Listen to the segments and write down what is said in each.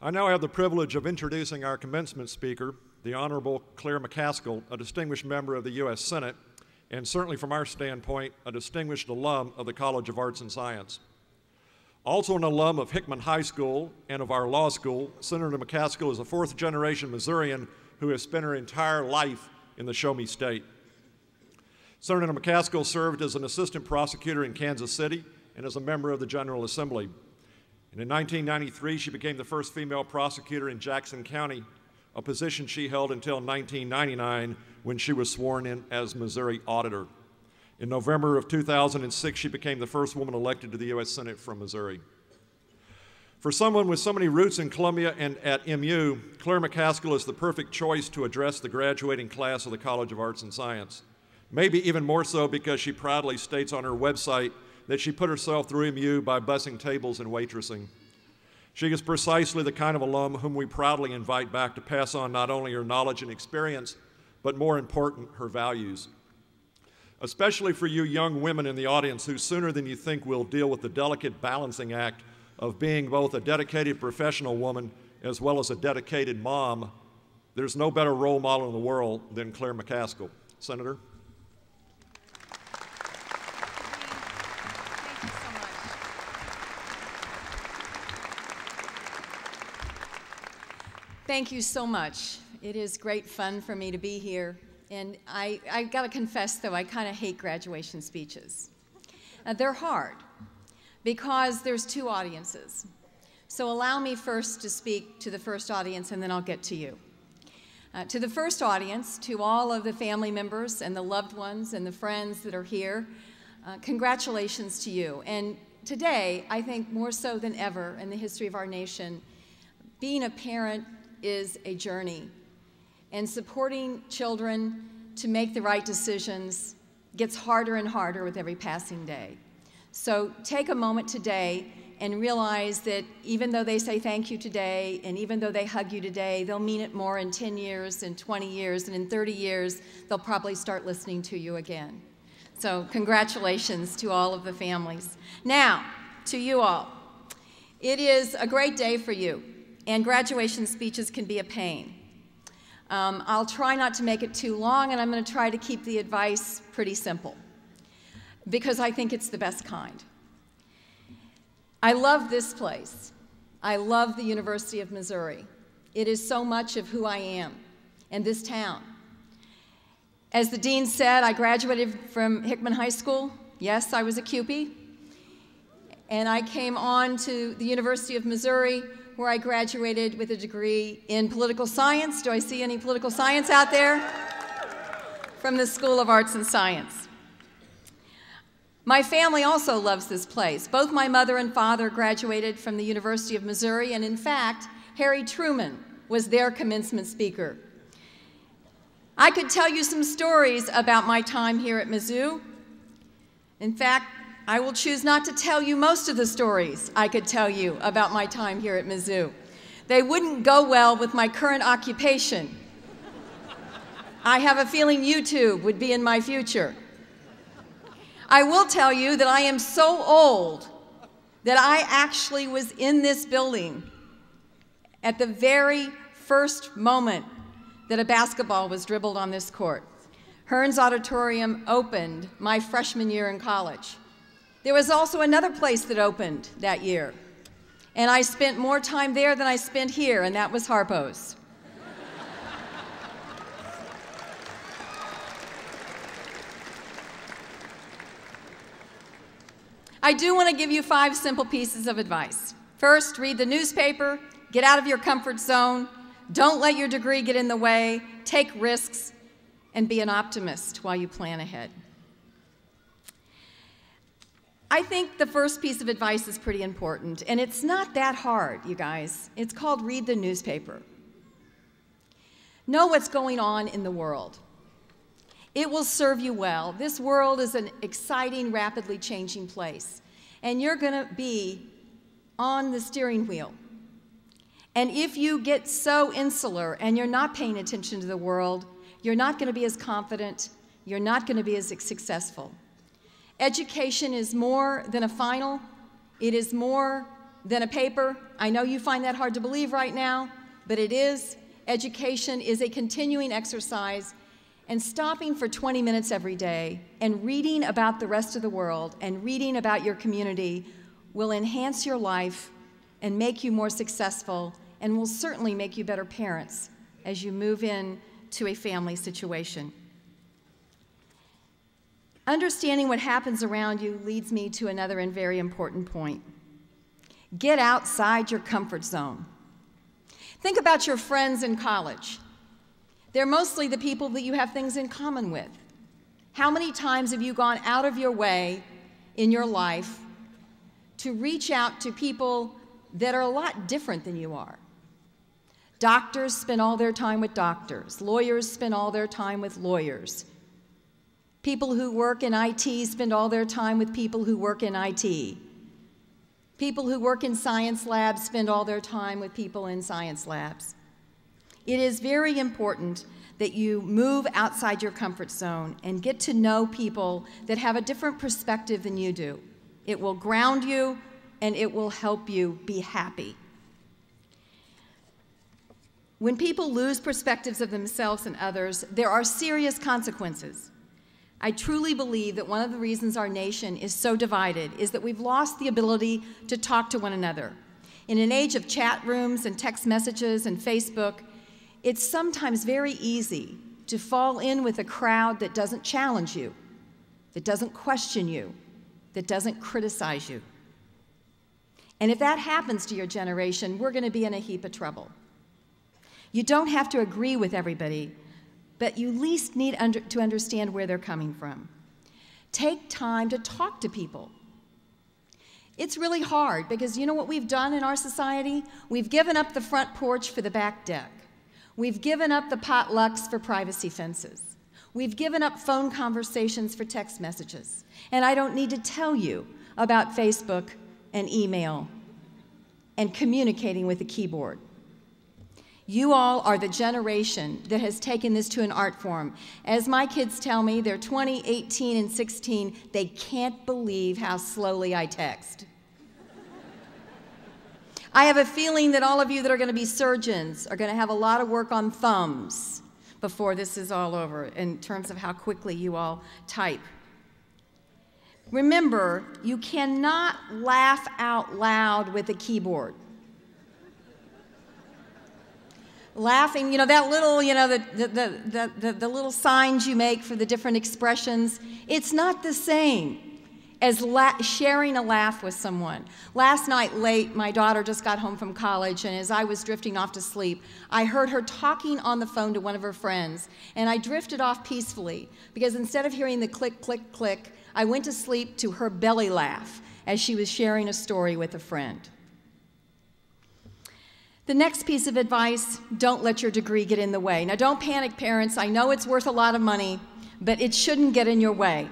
I now have the privilege of introducing our commencement speaker, the Honorable Claire McCaskill, a distinguished member of the U.S. Senate, and certainly from our standpoint, a distinguished alum of the College of Arts and Science. Also an alum of Hickman High School and of our law school, Senator McCaskill is a fourth-generation Missourian who has spent her entire life in the Show Me State. Senator McCaskill served as an assistant prosecutor in Kansas City and as a member of the General Assembly. And in 1993, she became the first female prosecutor in Jackson County, a position she held until 1999 when she was sworn in as Missouri Auditor. In November of 2006, she became the first woman elected to the U.S. Senate from Missouri. For someone with so many roots in Columbia and at MU, Claire McCaskill is the perfect choice to address the graduating class of the College of Arts and Science. Maybe even more so because she proudly states on her website that she put herself through MU by bussing tables and waitressing. She is precisely the kind of alum whom we proudly invite back to pass on not only her knowledge and experience, but more important, her values. Especially for you young women in the audience who sooner than you think will deal with the delicate balancing act of being both a dedicated professional woman as well as a dedicated mom, there's no better role model in the world than Claire McCaskill. Senator? Thank you so much. It is great fun for me to be here. And I got to confess, though, I kind of hate graduation speeches. They're hard because there's two audiences. So allow me first to speak to the first audience, and then I'll get to you. To the first audience, to all of the family members and the loved ones and the friends that are here, congratulations to you. And today, I think more so than ever in the history of our nation, being a parent is a journey. And supporting children to make the right decisions gets harder and harder with every passing day. So take a moment today and realize that even though they say thank you today, and even though they hug you today, they'll mean it more in 10 years, in 20 years, and in 30 years, they'll probably start listening to you again. So congratulations to all of the families. Now, to you all. It is a great day for you, and graduation speeches can be a pain. I'll try not to make it too long, and I'm going to try to keep the advice pretty simple, because I think it's the best kind. I love this place. I love the University of Missouri. It is so much of who I am and this town. As the dean said, I graduated from Hickman High School. Yes, I was a CUPE. And I came on to the University of Missouri, where I graduated with a degree in political science. Do I see any political science out there? From the School of Arts and Science. My family also loves this place. Both my mother and father graduated from the University of Missouri, and in fact, Harry Truman was their commencement speaker. I could tell you some stories about my time here at Mizzou. In fact, I will choose not to tell you most of the stories I could tell you about my time here at Mizzou. They wouldn't go well with my current occupation. I have a feeling YouTube would be in my future. I will tell you that I am so old that I actually was in this building at the very first moment that a basketball was dribbled on this court. Hearns Auditorium opened my freshman year in college. There was also another place that opened that year, and I spent more time there than I spent here, and that was Harpo's. I do want to give you 5 simple pieces of advice. First, read the newspaper, get out of your comfort zone, don't let your degree get in the way, take risks, and be an optimist while you plan ahead. I think the first piece of advice is pretty important, and it's not that hard, you guys. It's called read the newspaper. Know what's going on in the world. It will serve you well. This world is an exciting, rapidly changing place, and you're going to be on the steering wheel. And if you get so insular and you're not paying attention to the world, you're not going to be as confident, you're not going to be as successful. Education is more than a final. It is more than a paper. I know you find that hard to believe right now, but it is. Education is a continuing exercise, and stopping for 20 minutes every day and reading about the rest of the world and reading about your community will enhance your life and make you more successful, and will certainly make you better parents as you move in to a family situation. Understanding what happens around you leads me to another and very important point. Get outside your comfort zone. Think about your friends in college. They're mostly the people that you have things in common with. How many times have you gone out of your way in your life to reach out to people that are a lot different than you are? Doctors spend all their time with doctors. Lawyers spend all their time with lawyers. People who work in IT spend all their time with people who work in IT. People who work in science labs spend all their time with people in science labs. It is very important that you move outside your comfort zone and get to know people that have a different perspective than you do. It will ground you and it will help you be happy. When people lose perspectives of themselves and others, there are serious consequences. I truly believe that one of the reasons our nation is so divided is that we've lost the ability to talk to one another. In an age of chat rooms and text messages and Facebook, it's sometimes very easy to fall in with a crowd that doesn't challenge you, that doesn't question you, that doesn't criticize you. And if that happens to your generation, we're going to be in a heap of trouble. You don't have to agree with everybody, but you at least need to understand where they're coming from. Take time to talk to people. It's really hard because you know what we've done in our society? We've given up the front porch for the back deck. We've given up the potlucks for privacy fences. We've given up phone conversations for text messages. And I don't need to tell you about Facebook and email and communicating with a keyboard. You all are the generation that has taken this to an art form. As my kids tell me, they're 20, 18, and 16, they can't believe how slowly I text. I have a feeling that all of you that are going to be surgeons are going to have a lot of work on thumbs before this is all over in terms of how quickly you all type. Remember, you cannot laugh out loud with a keyboard. Laughing, you know, that little, you know, the little signs you make for the different expressions, it's not the same as sharing a laugh with someone. Last night late, my daughter just got home from college, and as I was drifting off to sleep, I heard her talking on the phone to one of her friends, and I drifted off peacefully because instead of hearing the click, click, click, I went to sleep to her belly laugh as she was sharing a story with a friend. The next piece of advice, don't let your degree get in the way. Now, don't panic, parents. I know it's worth a lot of money, but it shouldn't get in your way.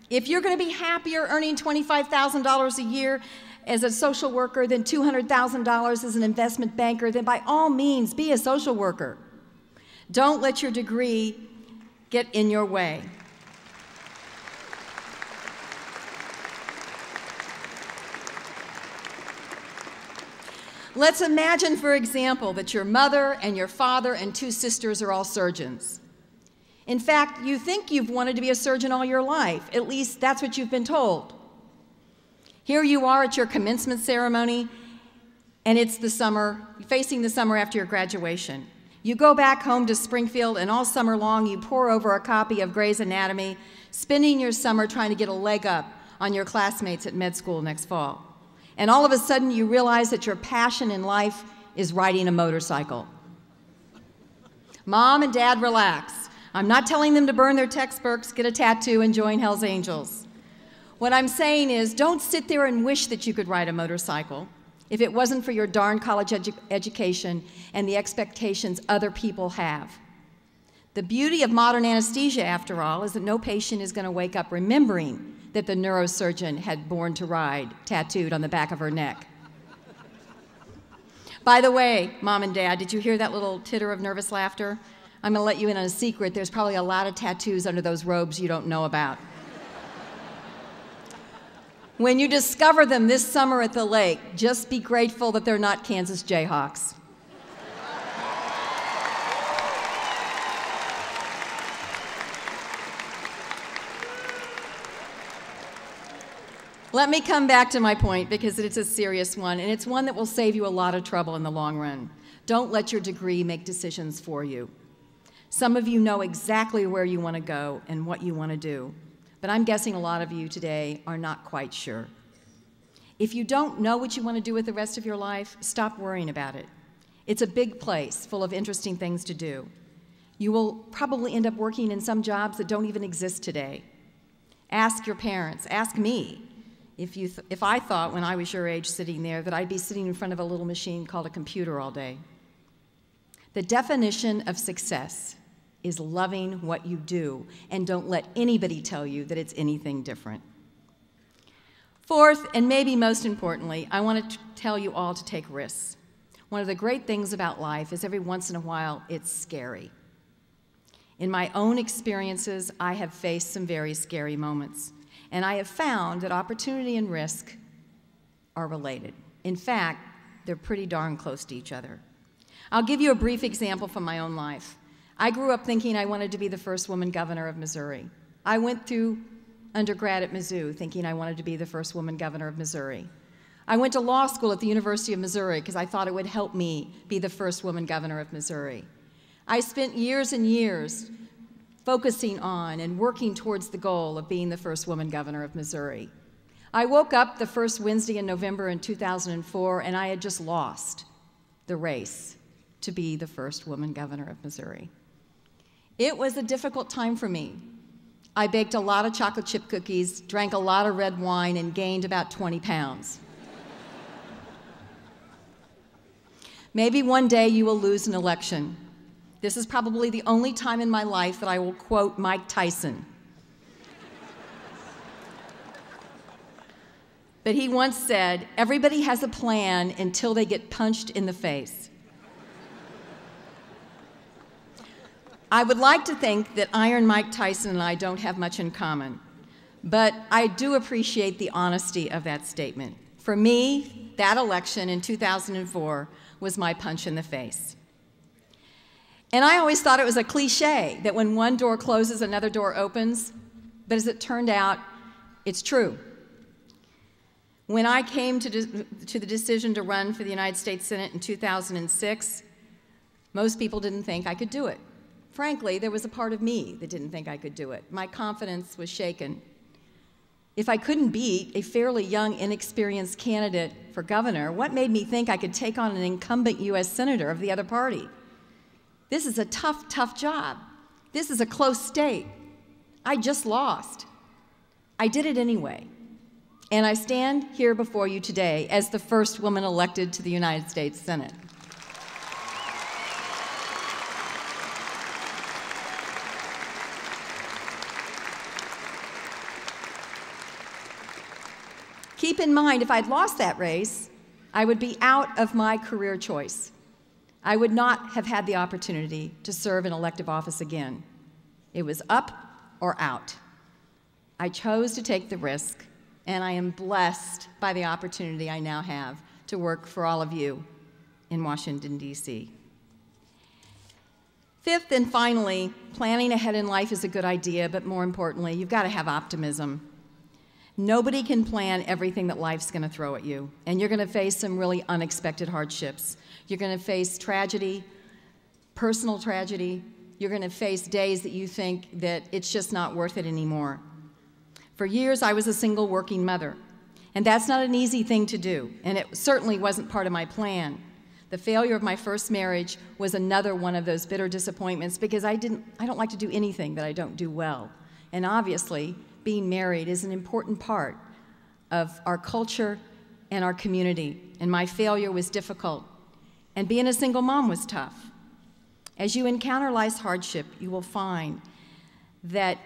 If you're going to be happier earning $25,000 a year as a social worker than $200,000 as an investment banker, then by all means, be a social worker. Don't let your degree get in your way. Let's imagine, for example, that your mother and your father and two sisters are all surgeons. In fact, you think you've wanted to be a surgeon all your life. At least that's what you've been told. Here you are at your commencement ceremony, and it's the summer, facing the summer after your graduation. You go back home to Springfield, and all summer long you pore over a copy of Gray's Anatomy, spending your summer trying to get a leg up on your classmates at med school next fall. And all of a sudden you realize that your passion in life is riding a motorcycle. Mom and Dad, relax. I'm not telling them to burn their textbooks, get a tattoo, and join Hell's Angels. What I'm saying is, don't sit there and wish that you could ride a motorcycle if it wasn't for your darn college education and the expectations other people have. The beauty of modern anesthesia, after all, is that no patient is going to wake up remembering that the neurosurgeon had Born to Ride tattooed on the back of her neck. By the way, Mom and Dad, did you hear that little titter of nervous laughter? I'm going to let you in on a secret. There's probably a lot of tattoos under those robes you don't know about. When you discover them this summer at the lake, just be grateful that they're not Kansas Jayhawks. Let me come back to my point because it's a serious one, and it's one that will save you a lot of trouble in the long run. Don't let your degree make decisions for you. Some of you know exactly where you want to go and what you want to do, but I'm guessing a lot of you today are not quite sure. If you don't know what you want to do with the rest of your life, stop worrying about it. It's a big place full of interesting things to do. You will probably end up working in some jobs that don't even exist today. Ask your parents, ask me, if I thought when I was your age sitting there that I'd be sitting in front of a little machine called a computer all day. The definition of success is loving what you do, and don't let anybody tell you that it's anything different. Fourth, and maybe most importantly, I want to tell you all to take risks. One of the great things about life is every once in a while it's scary. In my own experiences, I have faced some very scary moments, and I have found that opportunity and risk are related. In fact, they're pretty darn close to each other. I'll give you a brief example from my own life. I grew up thinking I wanted to be the first woman governor of Missouri. I went through undergrad at Mizzou thinking I wanted to be the first woman governor of Missouri. I went to law school at the University of Missouri because I thought it would help me be the first woman governor of Missouri. I spent years and years focusing on and working towards the goal of being the first woman governor of Missouri. I woke up the first Wednesday in November in 2004, and I had just lost the race to be the first woman governor of Missouri. It was a difficult time for me. I baked a lot of chocolate chip cookies, drank a lot of red wine, and gained about 20 pounds. Maybe one day you will lose an election. This is probably the only time in my life that I will quote Mike Tyson. But he once said, "Everybody has a plan until they get punched in the face." I would like to think that Iron Mike Tyson and I don't have much in common, but I do appreciate the honesty of that statement. For me, that election in 2004 was my punch in the face. And I always thought it was a cliche that when one door closes, another door opens, but as it turned out, it's true. When I came to the decision to run for the United States Senate in 2006, most people didn't think I could do it. Frankly, there was a part of me that didn't think I could do it. My confidence was shaken. If I couldn't beat a fairly young, inexperienced candidate for governor, what made me think I could take on an incumbent U.S. senator of the other party? This is a tough, tough job. This is a close state. I just lost. I did it anyway. And I stand here before you today as the first woman elected to the United States Senate. Keep in mind, if I'd lost that race, I would be out of my career choice. I would not have had the opportunity to serve in elective office again. It was up or out. I chose to take the risk, and I am blessed by the opportunity I now have to work for all of you in Washington, D.C. Fifth and finally, planning ahead in life is a good idea, but more importantly, you've got to have optimism. Nobody can plan everything that life's going to throw at you, and you're going to face some really unexpected hardships. You're going to face tragedy, personal tragedy. You're going to face days that you think that it's just not worth it anymore. For years, I was a single working mother, and that's not an easy thing to do, and it certainly wasn't part of my plan. The failure of my first marriage was another one of those bitter disappointments because I don't like to do anything that I don't do well. And obviously, being married is an important part of our culture and our community, and my failure was difficult. And being a single mom was tough. As you encounter life's hardship, you will find that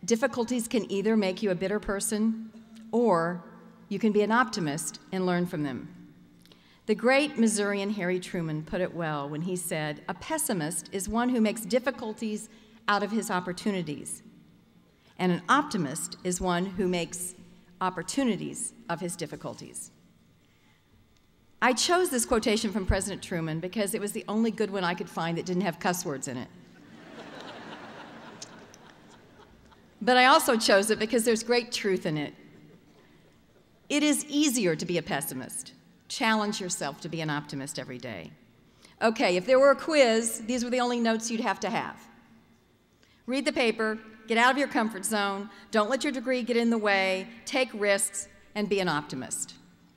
difficulties can either make you a bitter person or you can be an optimist and learn from them. The great Missourian Harry Truman put it well when he said, "A pessimist is one who makes difficulties out of his opportunities, and an optimist is one who makes opportunities of his difficulties. I chose this quotation from President Truman because it was the only good one I could find that didn't have cuss words in it. But I also chose it because there's great truth in it. It is easier to be a pessimist. Challenge yourself to be an optimist every day. Okay, if there were a quiz, these were the only notes you'd have to have. Read the paper, get out of your comfort zone, don't let your degree get in the way, take risks, and be an optimist.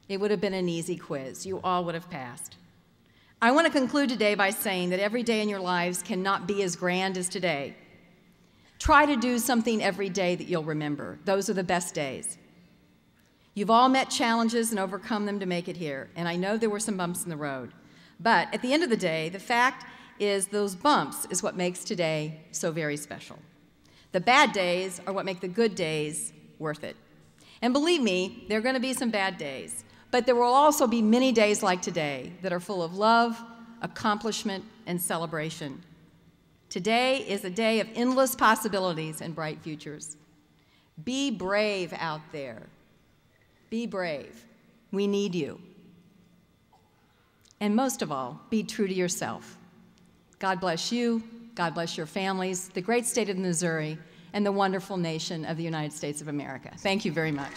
It would have been an easy quiz. You all would have passed. I want to conclude today by saying that every day in your lives cannot be as grand as today. Try to do something every day that you'll remember. Those are the best days. You've all met challenges and overcome them to make it here, and I know there were some bumps in the road. But at the end of the day, the fact is those bumps is what makes today so very special. The bad days are what make the good days worth it. And believe me, there are going to be some bad days, but there will also be many days like today that are full of love, accomplishment, and celebration. Today is a day of endless possibilities and bright futures. Be brave out there. Be brave. We need you. And most of all, be true to yourself. God bless you, God bless your families, the great state of Missouri, and the wonderful nation of the United States of America. Thank you very much.